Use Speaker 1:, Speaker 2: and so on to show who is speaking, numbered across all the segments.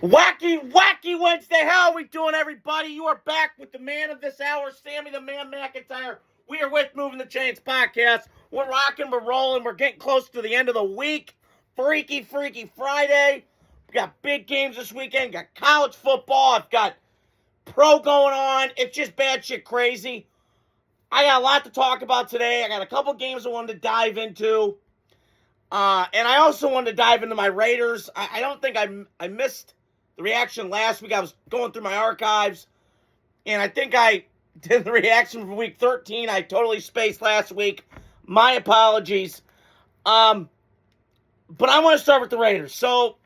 Speaker 1: Wacky, wacky Wednesday. How are we doing, everybody? You are back with the man of this hour, Sammy the Man McIntyre. We are with Moving the Chains podcast. We're rocking, we're rolling. We're getting close to the end of the week. Freaky, freaky Friday. We got big games this weekend. Got college football. I've got pro going on. It's just bad shit crazy. I got a lot to talk about today. I got a couple games I wanted to dive into. And I also wanted to dive into my Raiders. I don't think I missed the reaction last week. I was going through my archives, and I think I did the reaction for week 13. I totally spaced last week. My apologies. But I want to start with the Raiders. So,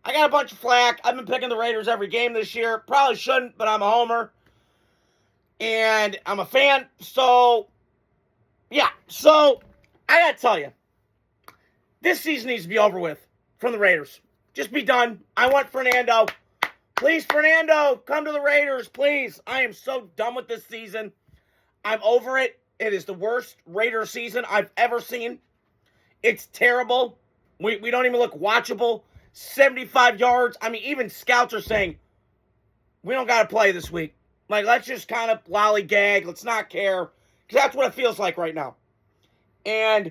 Speaker 1: I got a bunch of flack. I've been picking the Raiders every game this year. Probably shouldn't, but I'm a homer. And I'm a fan. So, yeah. So, I got to tell you, this season needs to be over with from the Raiders. Just be done. I want Fernando. Please, Fernando, come to the Raiders, please. I am so done with this season. I'm over it. It is the worst Raiders season I've ever seen. It's terrible. We don't even look watchable. 75 yards. I mean, even scouts are saying, we don't got to play this week. Like, let's just kind of lollygag. Let's not care. Because that's what it feels like right now. And,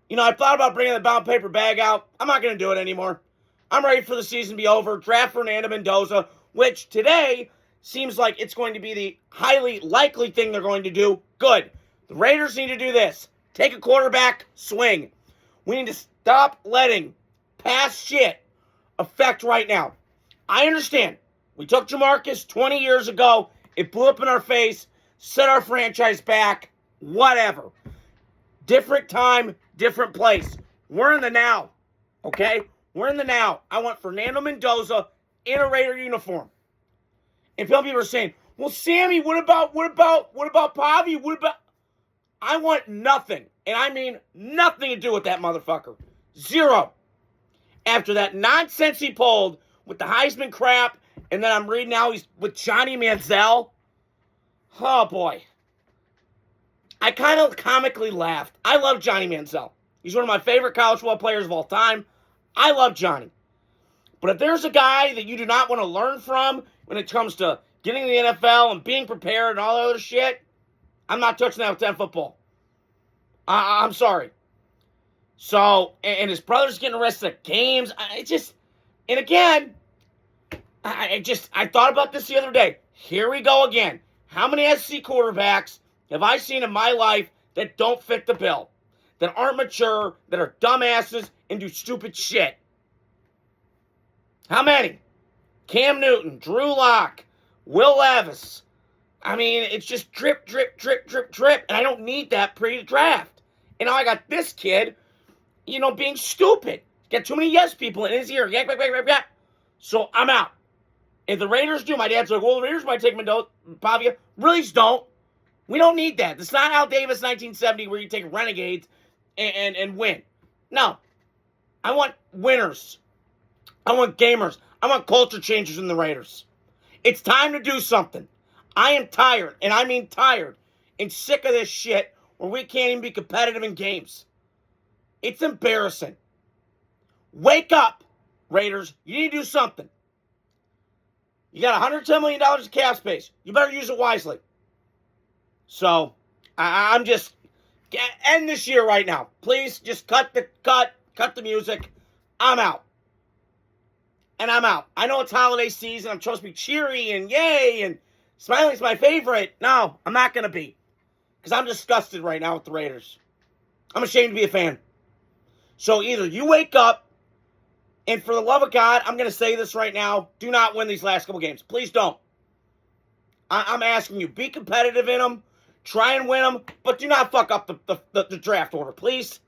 Speaker 1: you know, I thought about bringing the brown paper bag out. I'm not going to do it anymore. I'm ready for the season to be over. Draft Fernando Mendoza, which today seems like it's going to be the highly likely thing they're going to do. Good. The Raiders need to do this. Take a quarterback, swing. We need to stop letting past shit affect right now. I understand. We took Jamarcus 20 years ago. It blew up in our face, set our franchise back, whatever. Different time, different place. We're in the now, okay? We're in the now. I want Fernando Mendoza in a Raider uniform. And people are saying, well, Sammy, what about Pavi? What about... I want nothing, and I mean nothing to do with that motherfucker. Zero. After that nonsense he pulled with the Heisman crap, and then I'm reading now he's with Johnny Manziel. Oh, boy. I kind of comically laughed. I love Johnny Manziel. He's one of my favorite college football players of all time. I love Johnny. But if there's a guy that you do not want to learn from when it comes to getting in the NFL and being prepared and all that other shit, I'm not touching that with 10 football. I'm sorry. So, and his brother's getting arrested at games. And again, I thought about this the other day. Here we go again. How many SC quarterbacks have I seen in my life that don't fit the bill? That aren't mature, that are dumbasses, and do stupid shit? How many? Cam Newton, Drew Lock, Will Levis. I mean, it's just drip, drip, drip, drip, drip, and I don't need that pre-draft. And now I got this kid, you know, being stupid. Got too many yes people in his ear. Yak, yak, yak, yak, yak. So I'm out. If the Raiders do, my dad's like, well, the Raiders might take Mendoza, Pavia. Really don't. We don't need that. It's not Al Davis 1970 where you take renegades and win. No. I want winners. I want gamers. I want culture changers in the Raiders. It's time to do something. I am tired, and I mean tired, and sick of this shit where we can't even be competitive in games. It's embarrassing. Wake up, Raiders. You need to do something. You got $110 million of cap space. You better use it wisely. So, I'm just... End this year right now. Please, just cut the music. I'm out. And I'm out. I know it's holiday season. I'm supposed to be cheery and yay and smiling's my favorite. No, I'm not going to be. Because I'm disgusted right now with the Raiders. I'm ashamed to be a fan. So either you wake up, and for the love of God, I'm going to say this right now, do not win these last couple games. Please don't. I'm asking you, be competitive in them. Try and win them, but do not fuck up the draft order, please.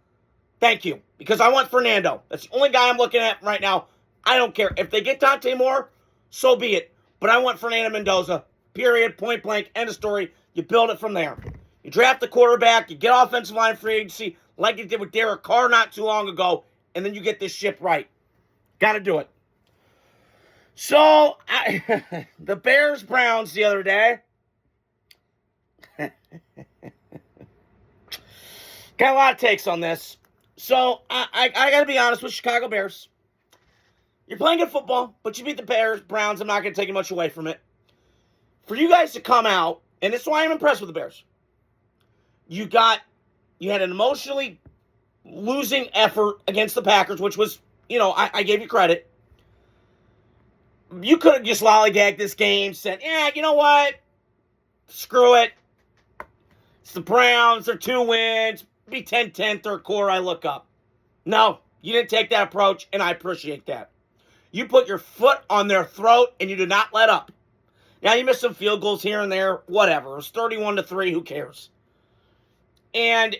Speaker 1: Thank you. Because I want Fernando. That's the only guy I'm looking at right now. I don't care. If they get Dante Moore, so be it. But I want Fernando Mendoza. Period. Point blank. End of story. You build it from there. You draft the quarterback. You get offensive line free agency like you did with Derek Carr not too long ago. And then you get this ship right. Got to do it. So, the Bears-Browns the other day. Got a lot of takes on this. So, I got to be honest with Chicago Bears. You're playing good football, but you beat the Bears, Browns. I'm not going to take much away from it. For you guys to come out, and this is why I'm impressed with the Bears. You had an emotionally losing effort against the Packers, which was, I gave you credit. You could have just lollygagged this game, said, you know what? Screw it. It's the Browns. They're 2 wins. Be 10-10 third quarter. I look up. No, you didn't take that approach, and I appreciate that. You put your foot on their throat, and you did not let up. Now, you missed some field goals here and there. Whatever. It was 31-3. Who cares? And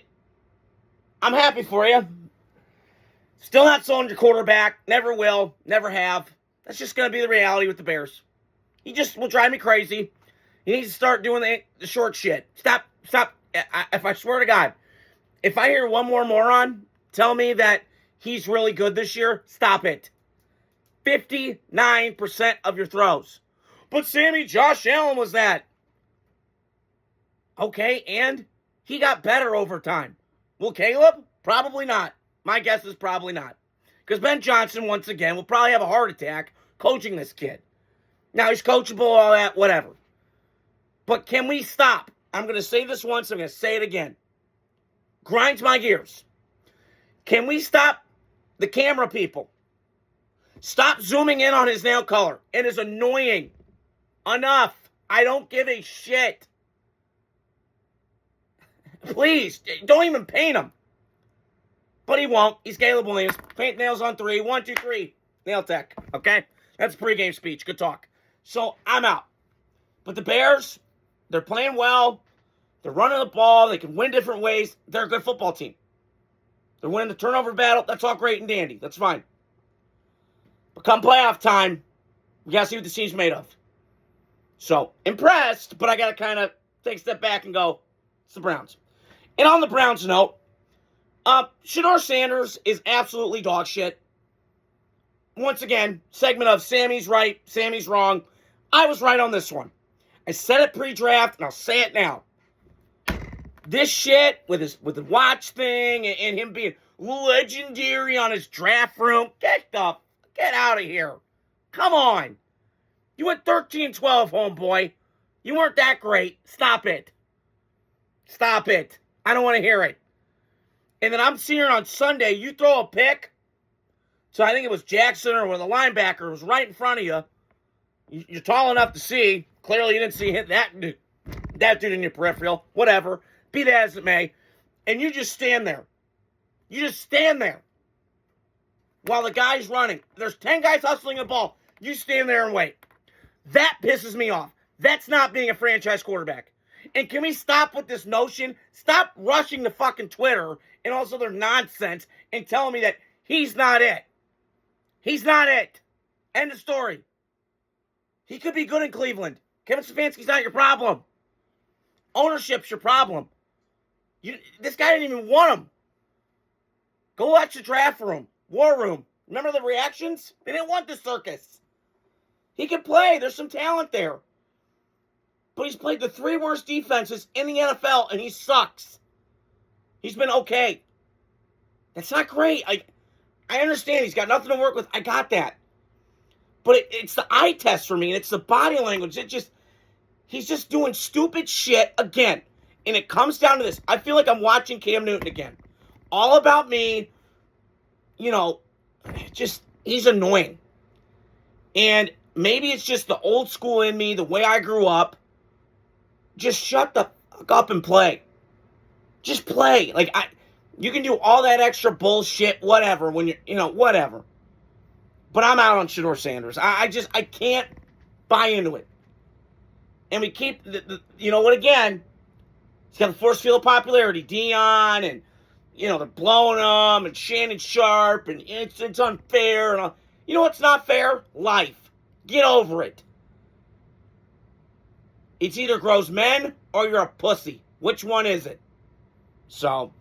Speaker 1: I'm happy for you. Still not selling your quarterback. Never will. Never have. That's just going to be the reality with the Bears. He just will drive me crazy. He needs to start doing the short shit. Stop. If I swear to God, if I hear one more moron tell me that he's really good this year, stop it. 59% of your throws. But Sammy, Josh Allen was that. Okay, and he got better over time. Will Caleb? Probably not. My guess is probably not. Because Ben Johnson, once again, will probably have a heart attack coaching this kid. Now, he's coachable, all that, whatever. But can we stop? I'm going to say this once, I'm going to say it again. Grinds my gears. Can we stop the camera people? Stop zooming in on his nail color. It is annoying. Enough. I don't give a shit. Please, don't even paint him. But he won't. He's Caleb Williams. Paint nails on 3. 1, 2, 3. Nail tech. Okay? That's pregame speech. Good talk. So, I'm out. But the Bears, they're playing well. They're running the ball. They can win different ways. They're a good football team. They're winning the turnover battle. That's all great and dandy. That's fine. But come playoff time, we got to see what the team's made of. So, impressed, but I got to kind of take a step back and go, it's the Browns. And on the Browns note, Shedeur Sanders is absolutely dog shit. Once again, segment of Sammy's right, Sammy's wrong. I was right on this one. I said it pre-draft, and I'll say it now. This shit with the watch thing and him being legendary on his draft room, get out of here. Come on. You went 13-12, homeboy. You weren't that great. Stop it. Stop it. I don't want to hear it. And then I'm seeing on Sunday, you throw a pick. So I think it was Jackson or one of the linebackers was right in front of you. You're tall enough to see. Clearly you didn't see that dude in your peripheral. Whatever. Be that as it may. And you just stand there. You just stand there. While the guy's running. There's 10 guys hustling the ball. You stand there and wait. That pisses me off. That's not being a franchise quarterback. And can we stop with this notion? Stop rushing to fucking Twitter and also their nonsense and telling me that he's not it. He's not it. End of story. He could be good in Cleveland. Kevin Stefanski's not your problem. Ownership's your problem. This guy didn't even want him. Go watch the draft room. War room. Remember the reactions? They didn't want the circus. He can play. There's some talent there. But he's played the 3 worst defenses in the NFL, and he sucks. He's been okay. That's not great. I understand he's got nothing to work with. I got that. But it's the eye test for me, and it's the body language. He's just doing stupid shit again. And it comes down to this. I feel like I'm watching Cam Newton again. All about me. He's annoying. And maybe it's just the old school in me, the way I grew up. Just shut the fuck up and play. Just play. You can do all that extra bullshit, whatever, when you're, whatever. But I'm out on Shedeur Sanders. I can't buy into it. And we keep, again, he's got the force field of popularity. Dion, and, they're blowing him, and Shannon Sharp, and it's unfair. And all. You know what's not fair? Life. Get over it. It's either grows men or you're a pussy. Which one is it? So,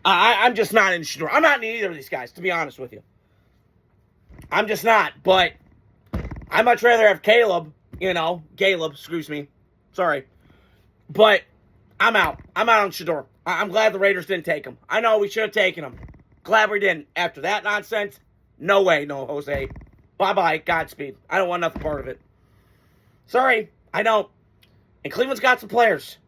Speaker 1: I'm just not in Shedeur. I'm not in either of these guys, to be honest with you. I'm just not. But I'd much rather have Caleb, excuse me. Sorry. But I'm out. I'm out on Shedeur. I'm glad the Raiders didn't take him. I know we should have taken him. Glad we didn't. After that nonsense, no way, no Jose. Bye-bye, Godspeed. I don't want nothing part of it. Sorry, I don't. And Cleveland's got some players.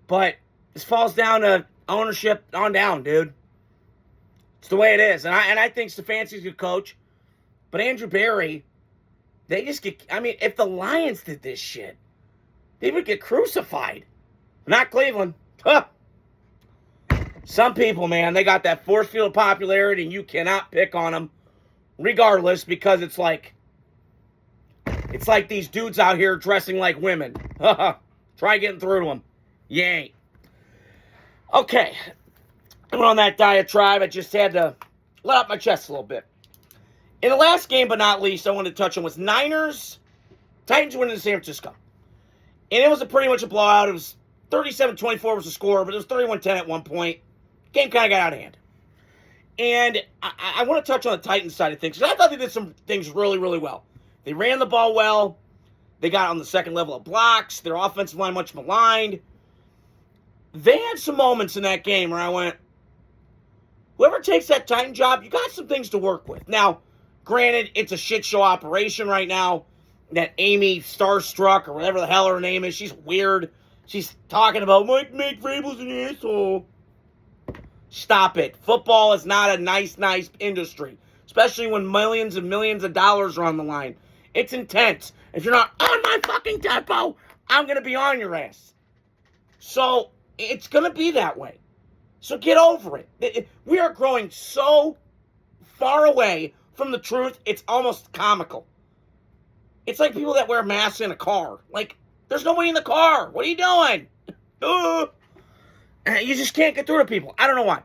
Speaker 1: But this falls down to ownership on down, dude. It's the way it is. And I think Stefanski's a good coach. But Andrew Berry, they just get... I mean, if the Lions did this shit, they would get crucified. Not Cleveland. Huh. Some people, man, they got that force field of popularity, and you cannot pick on them regardless, because it's like these dudes out here dressing like women. Try getting through to them. You ain't. Okay. I went on that diatribe. I just had to let out my chest a little bit. In the last game, but not least, I wanted to touch on was Niners. Titans winning in San Francisco. And it was pretty much a blowout. It was 37-24 was the score, but it was 31-10 at one point. Game kind of got out of hand. And I want to touch on the Titans side of things, because I thought they did some things really, really well. They ran the ball well. They got on the second level of blocks. Their offensive line much maligned. They had some moments in that game where I went, whoever takes that Titan job, you got some things to work with. Now, granted, it's a shit show operation right now. That Amy Starstruck, or whatever the hell her name is, she's weird. She's talking about, Mike Vrabel's an asshole. Stop it. Football is not a nice industry, especially when millions and millions of dollars are on the line. It's intense. If you're not on my fucking tempo, I'm going to be on your ass. So, it's going to be that way. So get over it. We are growing so far away from the truth, it's almost comical. It's like people that wear masks in a car. Like, there's nobody in the car. What are you doing? You just can't get through to people. I don't know why.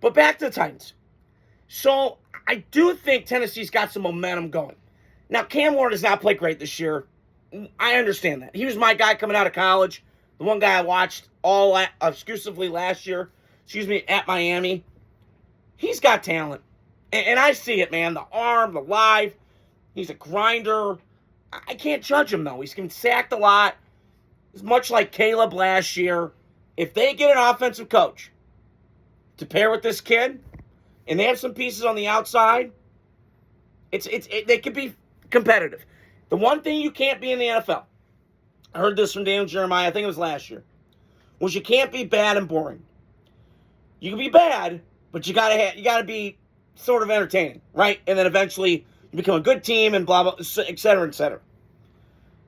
Speaker 1: But back to the Titans. So, I do think Tennessee's got some momentum going. Now, Cam Ward has not played great this year. I understand that. He was my guy coming out of college. The one guy I watched exclusively last year. At Miami. He's got talent. And I see it, man. The arm, the live. He's a grinder. I can't judge him, though. He's been sacked a lot. It's much like Caleb last year. If they get an offensive coach to pair with this kid, and they have some pieces on the outside, they could be competitive. The one thing you can't be in the NFL, I heard this from Daniel Jeremiah, I think it was last year, was you can't be bad and boring. You can be bad, but you gotta be sort of entertaining, right? And then eventually you become a good team and blah, blah, et cetera, et cetera.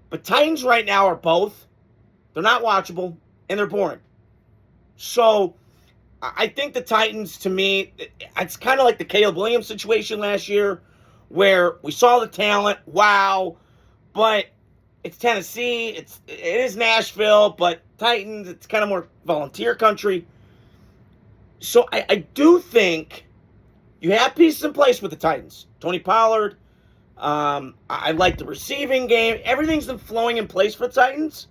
Speaker 1: But Titans right now are both. They're not watchable, and they're boring. So, I think the Titans, to me, it's kind of like the Caleb Williams situation last year, where we saw the talent, wow, but it's Tennessee, it is Nashville, but Titans, it's kind of more volunteer country. So, I do think you have pieces in place with the Titans. Tony Pollard. I like the receiving game. Everything's been flowing in place for the Titans.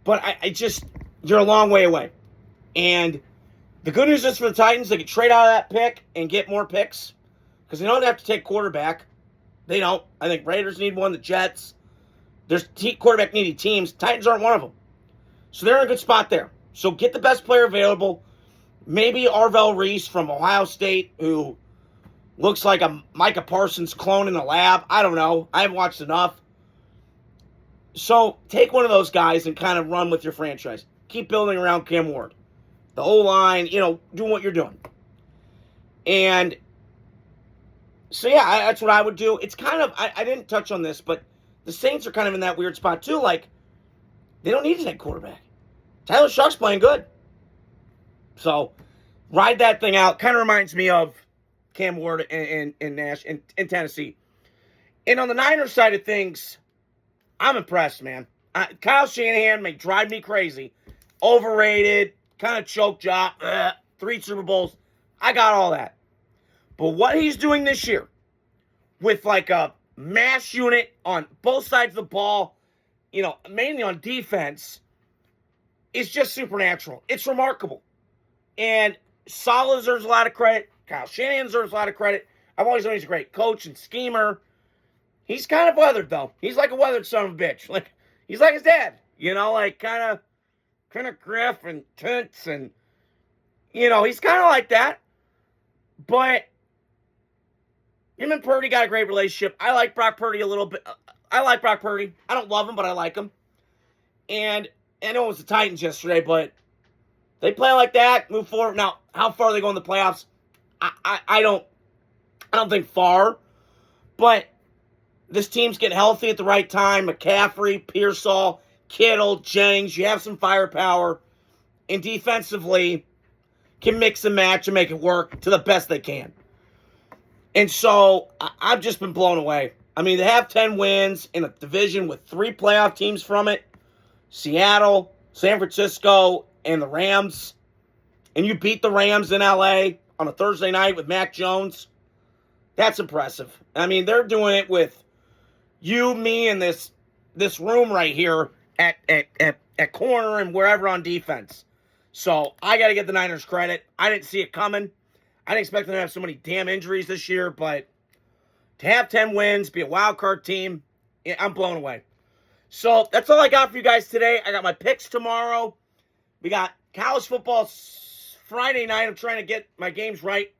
Speaker 1: But you're a long way away. And the good news is for the Titans, they can trade out of that pick and get more picks. Because they don't have to take quarterback. They don't. I think Raiders need one, the Jets. There's quarterback needy teams. Titans aren't one of them. So they're in a good spot there. So get the best player available. Maybe Arvell Reese from Ohio State, who looks like a Micah Parsons clone in the lab. I don't know. I haven't watched enough. So take one of those guys and kind of run with your franchise. Keep building around Cam Ward. The O-line, doing what you're doing. And so, yeah, that's what I would do. It's kind of, I didn't touch on this, but the Saints are kind of in that weird spot too. Like, they don't need to take quarterback. Tyler Shuck's playing good. So, ride that thing out. Kind of reminds me of Cam Ward in Tennessee. And on the Niners side of things, I'm impressed, man. Kyle Shanahan may drive me crazy. Overrated, kind of choke job, 3 Super Bowls. I got all that. But what he's doing this year, with like a mass unit on both sides of the ball, mainly on defense, is just supernatural. It's remarkable. And Saleh deserves a lot of credit. Kyle Shanahan deserves a lot of credit. I've always known he's a great coach and schemer. He's kind of weathered, though. He's like a weathered son of a bitch. Like, he's like his dad. Kind of Griff and Toots and, he's kind of like that. But Him and Purdy got a great relationship. I like Brock Purdy a little bit. I like Brock Purdy. I don't love him, but I like him. And I know it was the Titans yesterday, but they play like that, move forward. Now, how far they go in the playoffs, I don't think far. But this team's getting healthy at the right time. McCaffrey, Pearsall, Kittle, Jennings. You have some firepower. And defensively, can mix and match and make it work to the best they can. And so, I've just been blown away. I mean, they have 10 wins in a division with 3 playoff teams from it. Seattle, San Francisco, and the Rams. And you beat the Rams in L.A. on a Thursday night with Mac Jones. That's impressive. I mean, they're doing it with you, me, and this room right here at corner and wherever on defense. So, I got to give the Niners credit. I didn't see it coming. I didn't expect them to have so many damn injuries this year, but to have 10 wins, be a wild card team, I'm blown away. So, that's all I got for you guys today. I got my picks tomorrow. We got college football Friday night. I'm trying to get my games right.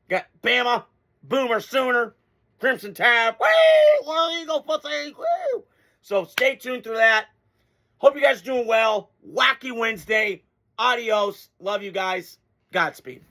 Speaker 1: We got Bama, Boomer Sooner, Crimson Tide. Woo! War Eagle pussy. Woo! So, stay tuned through that. Hope you guys are doing well. Wacky Wednesday. Adios. Love you guys. Godspeed.